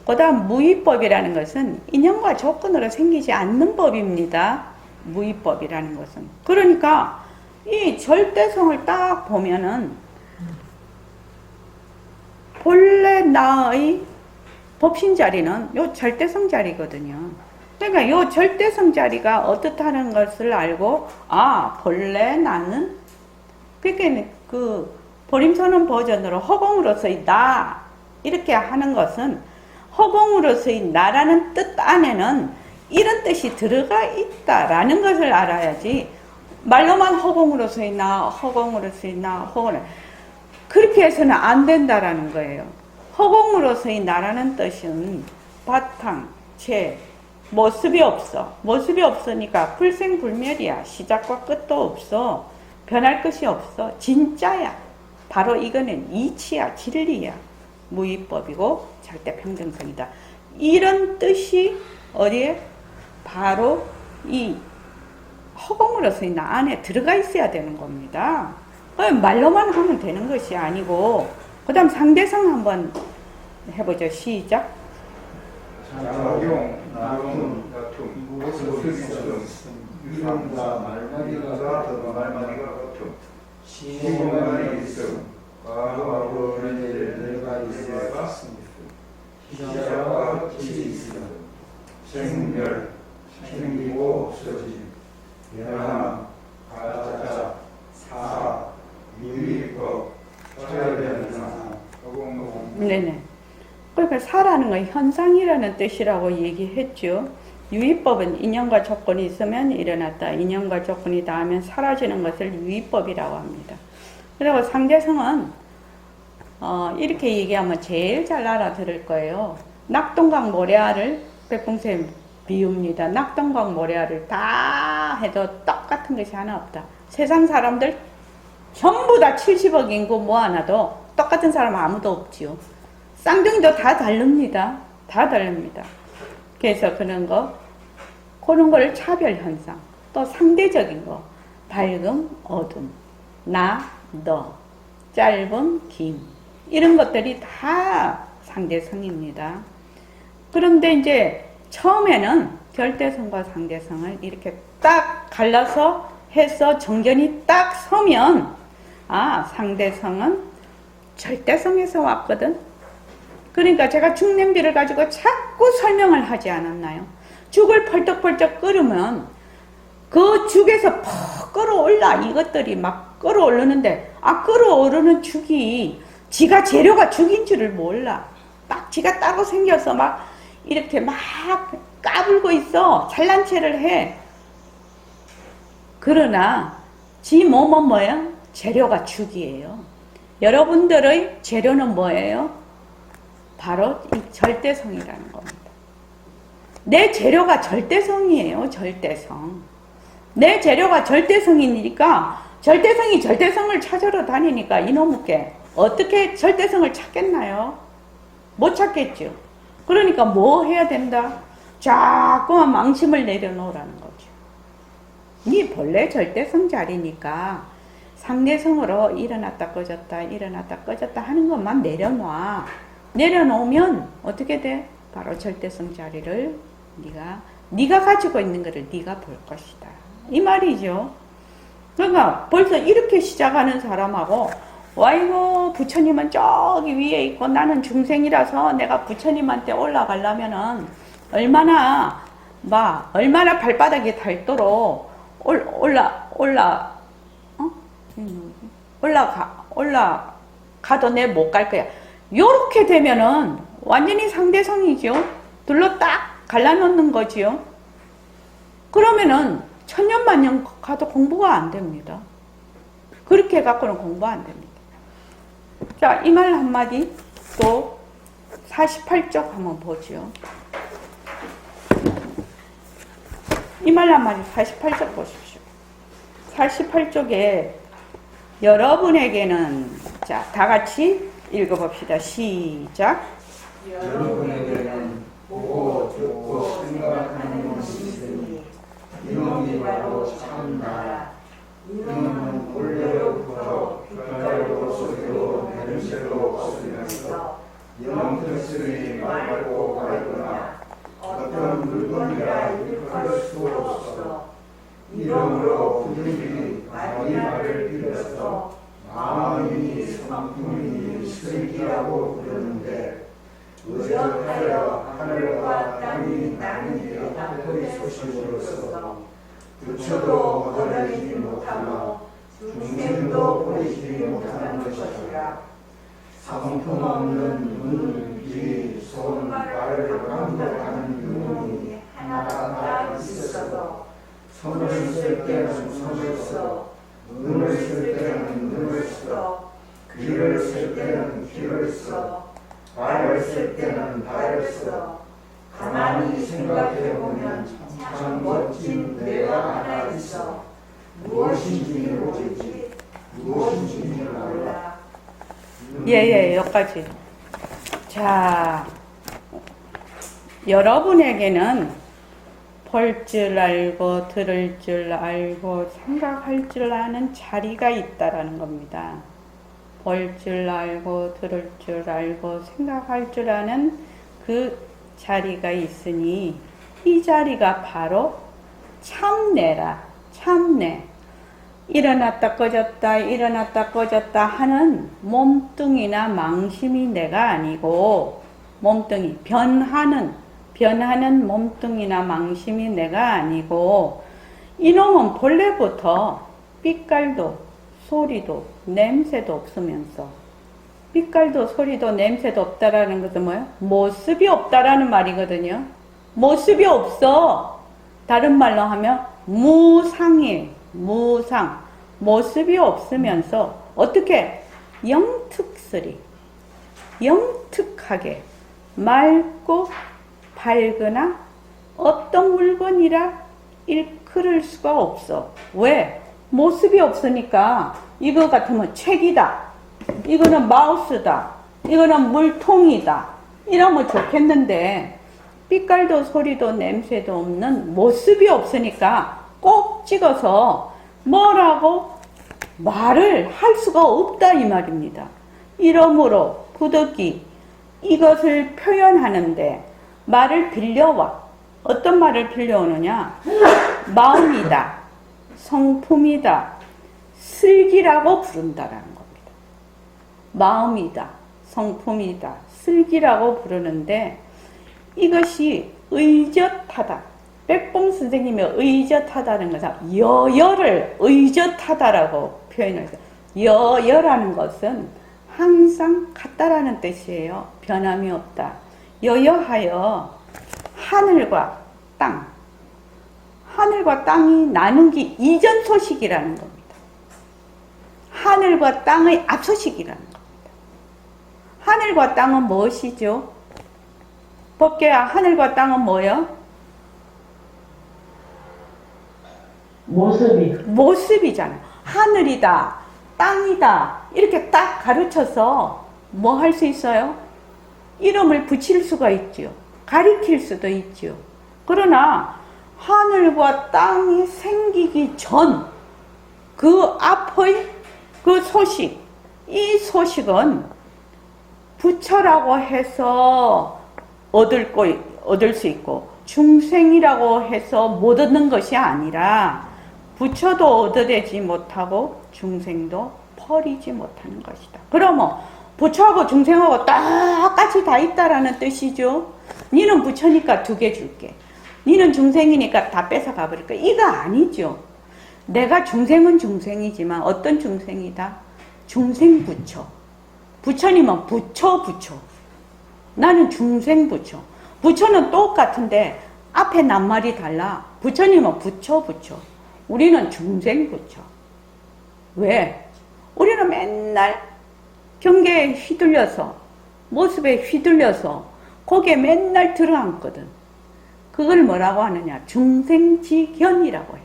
그 다음 무위법이라는 것은 인연과 조건으로 생기지 않는 법입니다. 무위법이라는 것은. 그러니까 이 절대성을 딱 보면은 본래 나의 법신 자리는 요 절대성 자리거든요. 그러니까 요 절대성 자리가 어떻다는 것을 알고, 본래 나는, 그러니까 그 보림선언 버전으로 허공으로서의 나, 이렇게 하는 것은 허공으로서의 나라는 뜻 안에는 이런 뜻이 들어가 있다라는 것을 알아야지, 말로만 허공으로서의 나, 허공으로서의 나, 허공을 그렇게 해서는 안 된다라는 거예요. 허공으로서의 나라는 뜻은 바탕, 채, 모습이 없어. 모습이 없으니까 불생불멸이야. 시작과 끝도 없어. 변할 것이 없어. 진짜야. 바로 이거는 이치야, 진리야. 무위법이고 절대평등성이다. 이런 뜻이 어디에? 바로 이 허공으로서의 나 안에 들어가 있어야 되는 겁니다. 말로만 하면 되는 것이 아니고. 그 다음 상대성 한번 해보죠. 시작. 작용, 나눔, 다툼, 모습 있음, 이름과 말마디가 같음, 시공간이 있음, 과거하고 현재를 내가 있음, 시작과 끝이 있음, 생멸, 생기고 없어짐, 변함, 가짜, 사, 유의법, 절대변상, 허공공. 네네. 그러니까 사라는 건 현상이라는 뜻이라고 얘기했죠. 유의법은 인연과 조건이 있으면 일어났다. 인연과 조건이 닿으면 사라지는 것을 유의법이라고 합니다. 그리고 상대성은 이렇게 얘기하면 제일 잘 알아들을 거예요. 낙동강 모래알을 백봉쌤 비웁니다. 낙동강 모래알을 다 해도 똑같은 것이 하나 없다. 세상 사람들 전부 다 70억 인구 모아놔도 똑같은 사람 아무도 없지요. 쌍둥이도 다 다릅니다. 다 다릅니다. 그래서 그런 거를 차별 현상, 또 상대적인 거, 밝음, 어둠, 나, 너, 짧음, 긴, 이런 것들이 다 상대성입니다. 그런데 이제 처음에는 절대성과 상대성을 이렇게 딱 갈라서 해서 정견이 딱 서면, 상대성은 절대성에서 왔거든. 그러니까 제가 죽냄비를 가지고 자꾸 설명을 하지 않았나요? 죽을 펄떡펄떡 끓으면 그 죽에서 퍽 끌어올라. 이것들이 막 끌어오르는데, 끌어오르는 죽이, 지가 재료가 죽인 줄을 몰라. 막 지가 따로 생겨서 막 이렇게 막 까불고 있어. 잘난 체를 해. 그러나 지 몸은 뭐예요? 재료가 죽이에요. 여러분들의 재료는 뭐예요? 바로 이 절대성이라는 겁니다. 내 재료가 절대성이에요. 절대성. 내 재료가 절대성이니까 절대성이 절대성을 찾으러 다니니까 이놈께 어떻게 절대성을 찾겠나요? 못 찾겠죠. 그러니까 뭐 해야 된다? 자꾸만 망심을 내려놓으라는 거죠. 이 본래 절대성 자리니까 상대성으로 일어났다 꺼졌다 일어났다 꺼졌다 하는 것만 내려놔. 내려놓으면 어떻게 돼? 바로 절대성 자리를 네가 가지고 있는 것을 네가 볼 것이다. 이 말이죠. 그러니까 벌써 이렇게 시작하는 사람하고 와이고 부처님은 저기 위에 있고 나는 중생이라서 내가 부처님한테 올라가려면은 얼마나 발바닥에 닳도록 올라가도 내 못 갈 거야. 요렇게 되면은 완전히 상대성이죠. 둘러 딱 갈라놓는 거지요. 그러면은 천년만년 가도 공부가 안 됩니다. 그렇게 해갖고는 공부 안 됩니다. 자, 이 말 한마디 또 48쪽 한번 보죠. 이 말 한마디 48쪽 보십시오. 48쪽에 여러분에게는 자, 다 같이 읽어봅시다. 시작. 여러분에게는 보고 듣고 생각하는 것이 있으니 이놈이 바로 참나라. 이놈은 본래로부터 빛깔도 소리도 냄새도 없으면서 이놈 뜻을 말고 가거나 어떤 물건이라 일컬 수 없어. 이러므로 부득이 자기 말을 빌어서 마음이 성품이 슬기라고 부르는데 의젓하여 하늘과 땅이 나누게 합의 소식으로서 부처도 거느리지 못하며 중생도 보이지 못하는 것이라. 성품 없는 눈, 귀, 손, 발을 감독하는 유능이 하나가 있어도 손을 쓸 때는 손을 써, 눈을 쓸 때는 눈을 써, 귀를 쓸 때는 귀를 써, 발을 쓸 때는 발을 써. 가만히 생각해보면 참 멋진 뇌가 하나 있어. 무엇인지 모르지, 무엇인지 몰라. 여기까지. 자, 여러분에게는 볼 줄 알고 들을 줄 알고 생각할 줄 아는 자리가 있다라는 겁니다. 볼 줄 알고 들을 줄 알고 생각할 줄 아는 그 자리가 있으니 이 자리가 바로 참내라. 참내. 일어났다 꺼졌다 일어났다 꺼졌다 하는 몸뚱이나 망심이 내가 아니고, 몸뚱이 변하는 몸뚱이나 망심이 내가 아니고, 이놈은 본래부터 빛깔도 소리도 냄새도 없으면서, 빛깔도 소리도 냄새도 없다라는 것은 뭐예요? 모습이 없다라는 말이거든요. 모습이 없어. 다른 말로 하면 무상이에요. 무상. 모습이 없으면서 어떻게? 영특스리. 영특하게 맑고 밝으나 어떤 물건이라 일컬을 수가 없어. 왜? 모습이 없으니까. 이거 같으면 책이다, 이거는 마우스다, 이거는 물통이다 이러면 좋겠는데, 빛깔도 소리도 냄새도 없는 모습이 없으니까 꼭 찍어서 뭐라고 말을 할 수가 없다 이 말입니다. 이러므로 부득이 이것을 표현하는데 말을 빌려와. 어떤 말을 빌려오느냐? 마음이다, 성품이다, 슬기라고 부른다라는 겁니다. 마음이다, 성품이다, 슬기라고 부르는데 이것이 의젓하다, 백봉 선생님의 의젓하다는 것은 여여를 의젓하다라고 표현을 해요. 여여라는 것은 항상 같다라는 뜻이에요. 변함이 없다. 여여하여 하늘과 땅, 하늘과 땅이 나누기 이전 소식이라는 겁니다. 하늘과 땅의 앞소식이라는 겁니다. 하늘과 땅은 무엇이죠? 법계야, 하늘과 땅은 뭐예요? 모습이잖아. 하늘이다, 땅이다 이렇게 딱 가르쳐서 뭐 할 수 있어요? 이름을 붙일 수가 있죠. 가리킬 수도 있죠. 그러나 하늘과 땅이 생기기 전 그 앞의 그 소식, 이 소식은 부처라고 해서 얻을 수 있고 중생이라고 해서 못 얻는 것이 아니라 부처도 얻어내지 못하고 중생도 버리지 못하는 것이다. 그러면 부처하고 중생하고 똑같이 다 있다라는 뜻이죠. 니는 부처니까 2개 줄게. 니는 중생이니까 다 뺏어가 버릴 거야. 이거 아니죠. 내가 중생은 중생이지만 어떤 중생이다? 중생 부처. 부처님은 부처. 나는 중생 부처. 부처는 똑같은데 앞에 낱말이 달라. 부처님은 부처. 우리는 중생 부처. 왜? 우리는 맨날 경계에 휘둘려서 모습에 휘둘려서 거기에 맨날 들어앉거든. 그걸 뭐라고 하느냐? 중생지견이라고 해요.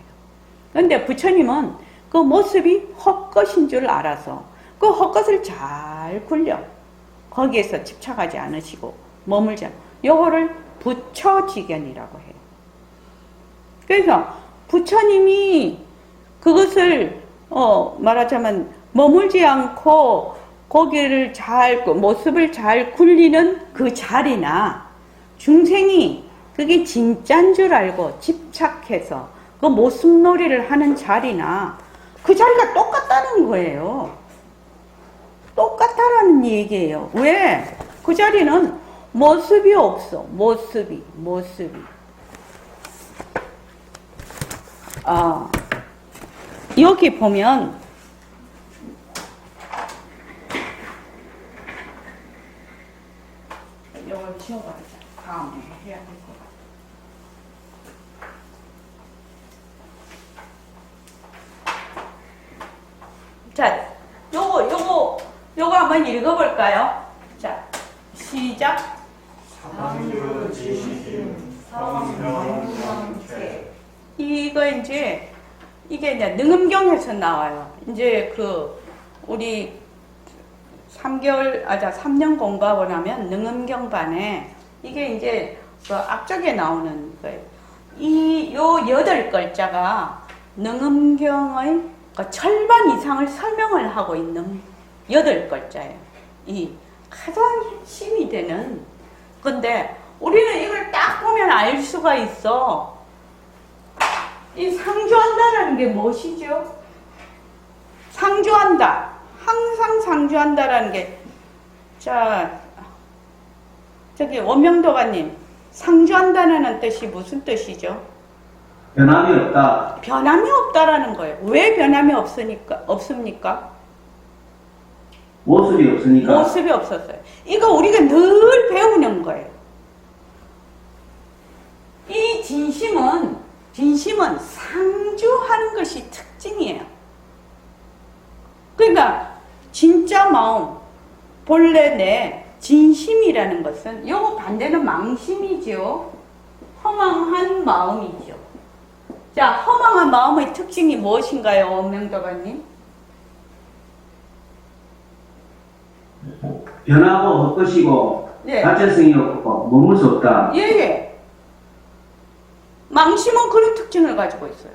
그런데 부처님은 그 모습이 헛것인 줄 알아서 그 헛것을 잘 굴려 거기에서 집착하지 않으시고 머물지 않고 요거를 부처지견이라고 해요. 그래서 부처님이 그것을 말하자면 머물지 않고 거기를 모습을 잘 굴리는 그 자리나 중생이 그게 진짜인 줄 알고 집착해서 그 모습놀이를 하는 자리나 그 자리가 똑같다는 거예요. 똑같다라는 얘기예요. 왜? 그 자리는 모습이 없어. 모습이. 여기 보면 이걸 지워버리자. 다음에 해야 될 것 같아. 자, 요거 한번 읽어볼까요? 자, 시작. 이게 이제 능엄경에서 나와요. 이제 우리 3년 공부하고 나면 능엄경반에 이게 이제 그 앞쪽에 나오는 거예요. 요 8글자가 능엄경의 그 절반 이상을 설명을 하고 있는 8글자예요. 이 가장 핵심이 되는 건데 우리는 이걸 딱 보면 알 수가 있어. 이 상주한다라는 게 무엇이죠? 상주한다. 항상 상주한다라는 게, 자, 저기 원명도가님, 상주한다는 뜻이 무슨 뜻이죠? 변함이 없다. 변함이 없다라는 거예요. 왜 변함이 없습니까? 모습이 없으니까. 모습이 없었어요. 이거 우리가 늘 배우는 거예요. 이 진심은 상주하는 것이 특징이에요. 그러니까 진짜 마음, 본래 내 진심이라는 것은 요거 반대는 망심이죠. 허망한 마음이죠. 자, 허망한 마음의 특징이 무엇인가요, 원명도가님? 변하고 헛것이고 예. 발전성이 없고 머물 수 없다. 예. 망심은 그런 특징을 가지고 있어요.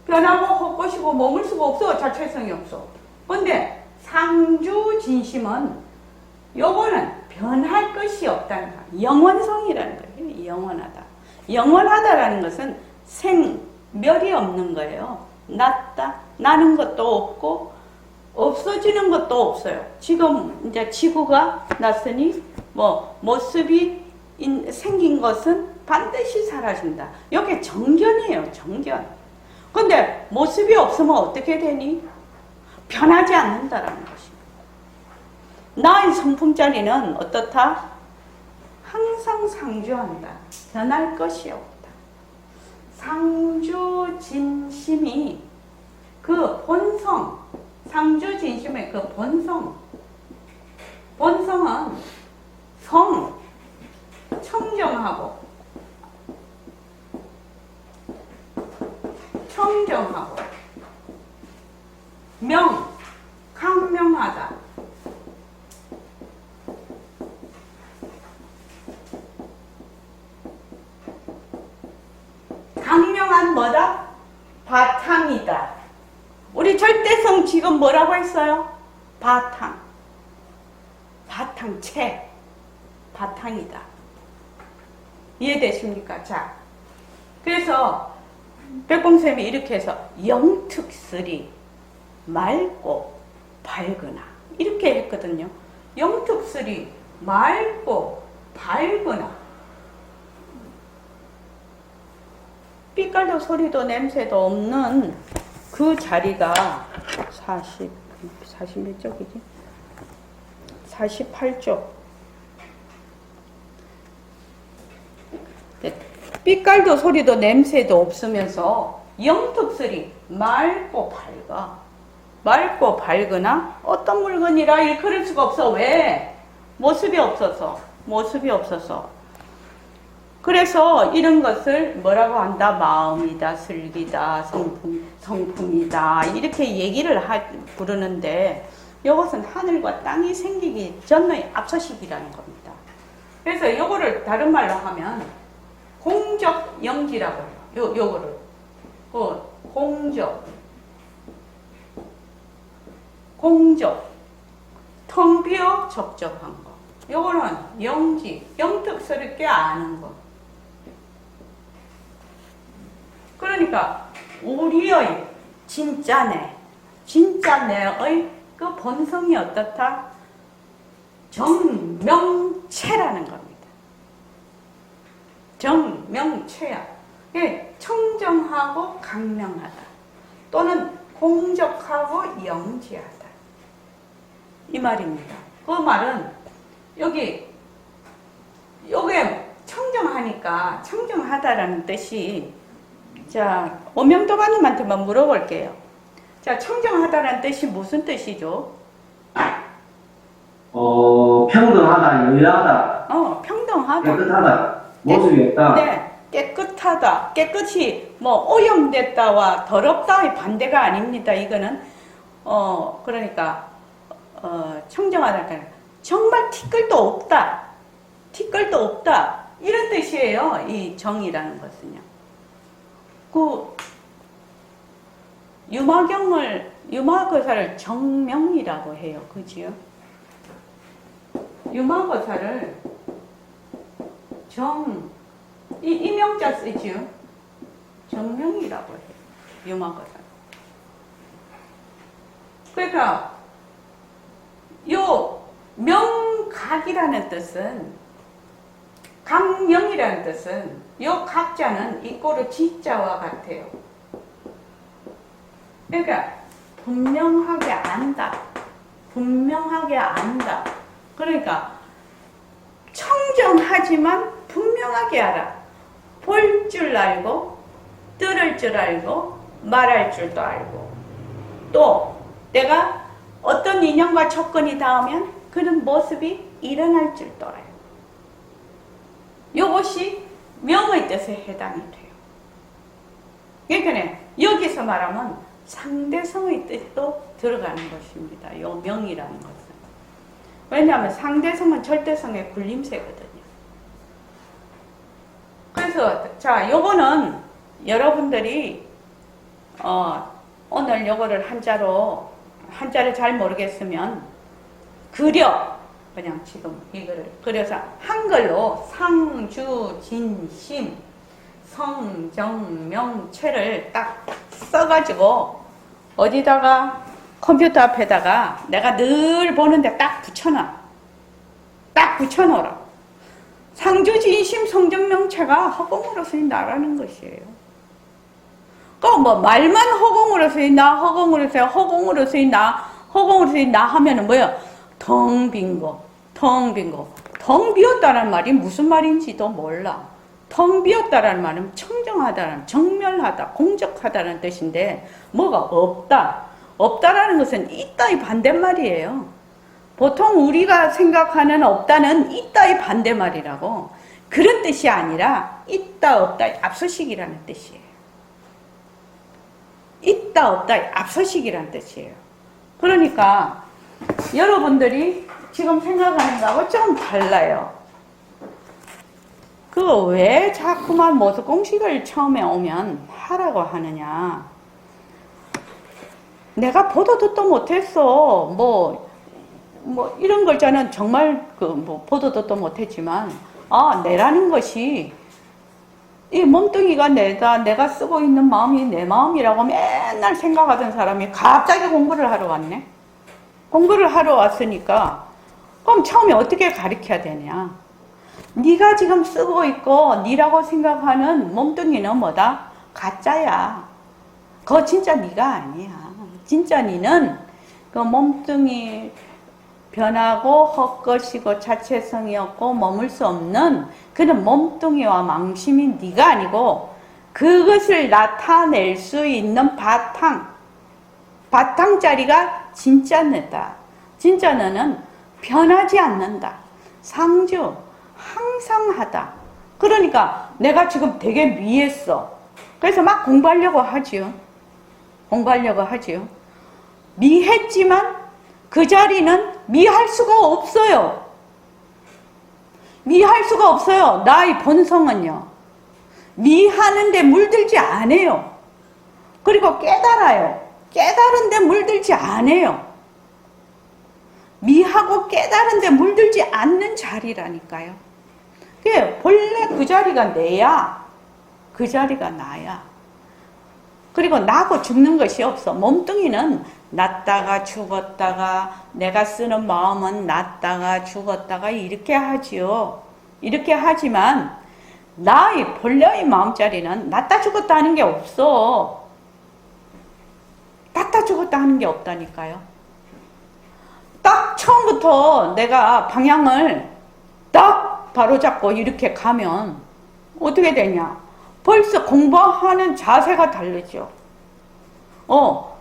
변하고 헛것이고 머물 수가 없어. 자체성이 없어. 근데 상주 진심은 요거는 변할 것이 없다는 거. 영원성이라는 거예요. 영원하다. 영원하다라는 것은 생멸이 없는 거예요. 나는 것도 없고 없어지는 것도 없어요. 지금 이제 지구가 났으니 모습이 생긴 것은 반드시 사라진다. 이게 정견이에요, 정견. 근데 모습이 없으면 어떻게 되니? 변하지 않는다라는 것입니다. 나의 성품자리는 어떻다? 항상 상주한다. 변할 것이 없다. 상주진심이 그 본성, 상주진심의 그 본성은 청정하고 강명하다. 강명한 뭐다? 바탕이다. 우리 절대성 지금 뭐라고 했어요? 바탕체, 바탕이다. 이해되십니까? 자, 그래서 백봉쌤이 이렇게 해서 영특스리 맑고 밝으나 이렇게 했거든요. 영특스리 맑고 밝으나 삐깔도 소리도 냄새도 없는 그 자리가 40 몇 쪽이지? 48쪽. 삐깔도 소리도 냄새도 없으면서 영특스리 맑고 밝으나 어떤 물건이라 일컬을 수가 없어. 왜? 모습이 없어서. 그래서 이런 것을 뭐라고 한다? 마음이다, 슬기다, 성품이다 이렇게 얘기를 부르는데 이것은 하늘과 땅이 생기기 전의 앞서시기라는 겁니다. 그래서 이거를 다른 말로 하면 공적 영지라고 해요. 요거를 공적 텅 비어 적적한 거. 요거는 영지, 영특스럽게 아는 거. 그러니까 우리의 진짜 내의 그 본성이 어떻다? 정명체라는 겁니다. 정명체야. 청정하고 강명하다. 또는 공적하고 영지하다. 이 말입니다. 그 말은 요게 청정하니까 청정하다라는 뜻이 자, 오명도가님한테만 물어볼게요. 자, 청정하다라는 뜻이 무슨 뜻이죠? 평등하다, 여야하다, 평등하다. 깨끗하다, 모습이 없다. 네, 깨끗하다. 깨끗이 오염됐다와 더럽다의 반대가 아닙니다. 이거는 그러니까 청정하다. 정말 티끌도 없다. 이런 뜻이에요. 이 정이라는 것은요. 그 유마거사를 정명이라고 해요. 그지요? 유마거사를 이명자 쓰지요? 정명이라고 해요. 유마거사. 그러니까 요 명각이라는 뜻은 강명이라는 뜻은 요 각자는 이꼬르 지자와 같아요. 그러니까 분명하게 안다. 그러니까 청정하지만 분명하게 알아. 볼 줄 알고, 들을 줄 알고, 말할 줄도 알고, 또 내가 어떤 인연과 조건이 닿으면 그런 모습이 일어날 줄도 알고. 이것이 명의 뜻에 해당이 돼요. 그러니까 여기서 말하면 상대성의 뜻도 들어가는 것입니다. 이 명이라는 것은. 왜냐하면 상대성은 절대성의 굴림새거든요. 그래서 자, 요거는 여러분들이 오늘 요거를 한자를 잘 모르겠으면 그냥 지금 이거를 그려서 한글로 상주진심 성정명체를 딱 써가지고 어디다가 컴퓨터 앞에다가 내가 늘 보는데 딱 붙여놓으라. 상주진심 성정명체가 허공으로서의 나라는 것이에요. 그러니까 뭐 말만 허공으로서의 나, 허공으로서의 나 하면은 뭐야? 텅 빈 거. 텅 비었다는 말이 무슨 말인지도 몰라. 텅 비었다라는 말은 청정하다는, 정멸하다, 공적하다는 뜻인데 뭐가 없다. 없다라는 것은 있다의 반대말이에요. 보통 우리가 생각하는 없다는 있다의 반대말이라고. 그런 뜻이 아니라 있다 없다의 앞서식이라는 뜻이에요. 있다 없다의 앞서식이라는 뜻이에요. 그러니까 여러분들이 지금 생각하는 거하고 좀 달라요. 그 왜 자꾸만 모습 공식을 처음에 오면 하라고 하느냐. 내가 보도 듣도 못했어. 뭐 이런 걸 저는 정말 보도 듣도 못했지만, 내라는 것이 이 몸뚱이가 내가 쓰고 있는 마음이 내 마음이라고 맨날 생각하던 사람이 갑자기 공부를 하러 왔네. 공부를 하러 왔으니까 그럼 처음에 어떻게 가르쳐야 되냐. 네가 지금 쓰고 있고 네라고 생각하는 몸뚱이는 뭐다? 가짜야. 그거 진짜 네가 아니야. 진짜 네는 그 몸뚱이 변하고 헛것이고 자체성이 없고 머물 수 없는 그런 몸뚱이와 망심이 네가 아니고 그것을 나타낼 수 있는 바탕자리가 진짜 너다. 진짜 너는 변하지 않는다. 상주, 항상 하다. 그러니까 내가 지금 되게 미했어. 그래서 막 공부하려고 하지요. 미했지만 그 자리는 미할 수가 없어요. 나의 본성은요. 미하는데 물들지 않아요. 그리고 깨달아요. 깨달은데 물들지 않아요. 미하고 깨달은데 물들지 않는 자리라니까요. 본래 그 자리가 내야. 그 자리가 나야. 그리고 나고 죽는 것이 없어. 몸뚱이는 났다가 죽었다가 내가 쓰는 마음은 났다가 죽었다가 이렇게 하지요. 이렇게 하지만 나의 본래의 마음자리는 났다 죽었다 하는 게 없어. 났다 죽었다 하는 게 없다니까요. 딱 처음부터 내가 방향을 딱 바로잡고 이렇게 가면 어떻게 되냐. 벌써 공부하는 자세가 다르죠.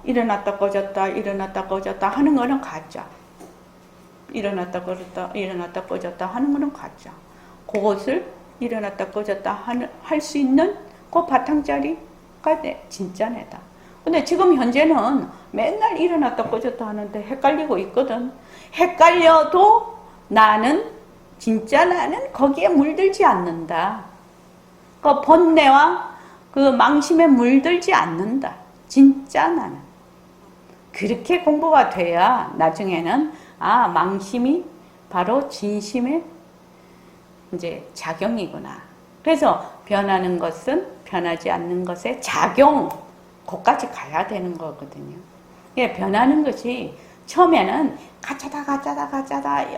일어났다 꺼졌다 하는 거는 가짜. 일어났다 꺼졌다 하는 거는 가짜. 그것을 일어났다 꺼졌다 할 수 있는 그 바탕자리가 진짜 내다. 근데 지금 현재는 맨날 일어났다 꺼졌다 하는데 헷갈리고 있거든. 헷갈려도 진짜 나는 거기에 물들지 않는다. 그 번뇌와 그 망심에 물들지 않는다. 진짜 나는. 그렇게 공부가 돼야 나중에는 망심이 바로 진심의 이제 작용이구나. 그래서 변하는 것은 변하지 않는 것의 작용, 거기까지 가야 되는 거거든요. 변하는 것이 처음에는 가짜다,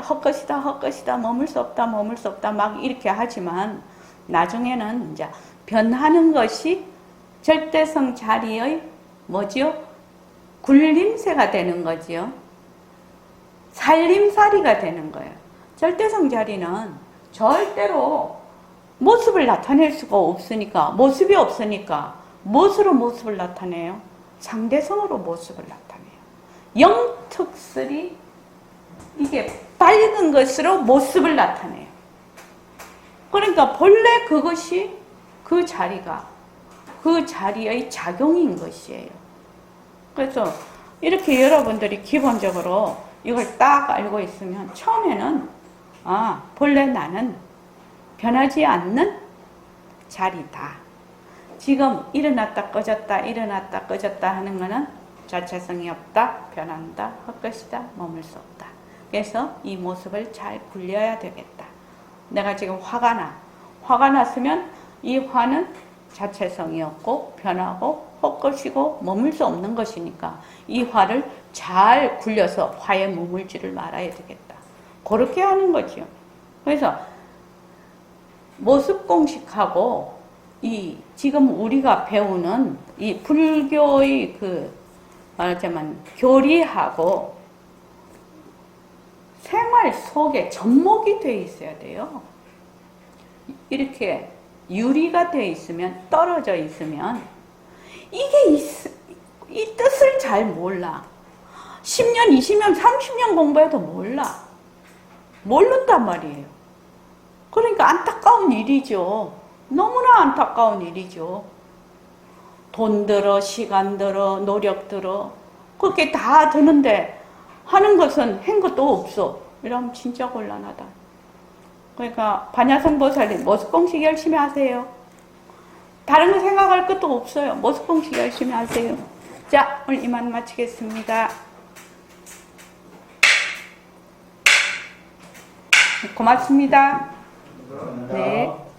헛것이다, 머물 수 없다, 막 이렇게 하지만 나중에는 이제 변하는 것이 절대성 자리의 뭐지요? 굴림새가 되는 거지요. 살림살이가 되는 거예요. 절대성 자리는 절대로 모습을 나타낼 수가 없으니까, 모습이 없으니까 무엇으로 모습을 나타내요? 상대성으로 모습을 나타내요. 영특설이 이게 밝은 것으로 모습을 나타내요. 그러니까 본래 그것이 그 자리가 그 자리의 작용인 것이에요. 그래서 이렇게 여러분들이 기본적으로 이걸 딱 알고 있으면 처음에는 본래 나는 변하지 않는 자리다. 지금 일어났다 꺼졌다 하는 거는 자체성이 없다, 변한다, 헛것이다, 머물 수 없다. 그래서 이 모습을 잘 굴려야 되겠다. 내가 지금 화가 났으면 이 화는 자체성이 없고 변하고 헛것이고 머물 수 없는 것이니까 이 화를 잘 굴려서 화에 머물지를 말아야 되겠다. 그렇게 하는 거죠. 그래서 모습 공식하고 이 지금 우리가 배우는 이 불교의 그 말하자면 교리하고 생활 속에 접목이 돼 있어야 돼요. 이렇게 유리가 돼 있으면, 떨어져 있으면 이 뜻을 잘 몰라. 10년, 20년, 30년 공부해도 몰라. 모른단 말이에요. 그러니까 안타까운 일이죠. 너무나 안타까운 일이죠. 돈 들어, 시간 들어, 노력 들어, 그렇게 다 드는데 하는 것은 한 것도 없어. 이러면 진짜 곤란하다. 그러니까 반야성보살님 모습공식 열심히 하세요. 다른 거 생각할 것도 없어요. 모습공식 열심히 하세요. 자, 오늘 이만 마치겠습니다. 고맙습니다. 네.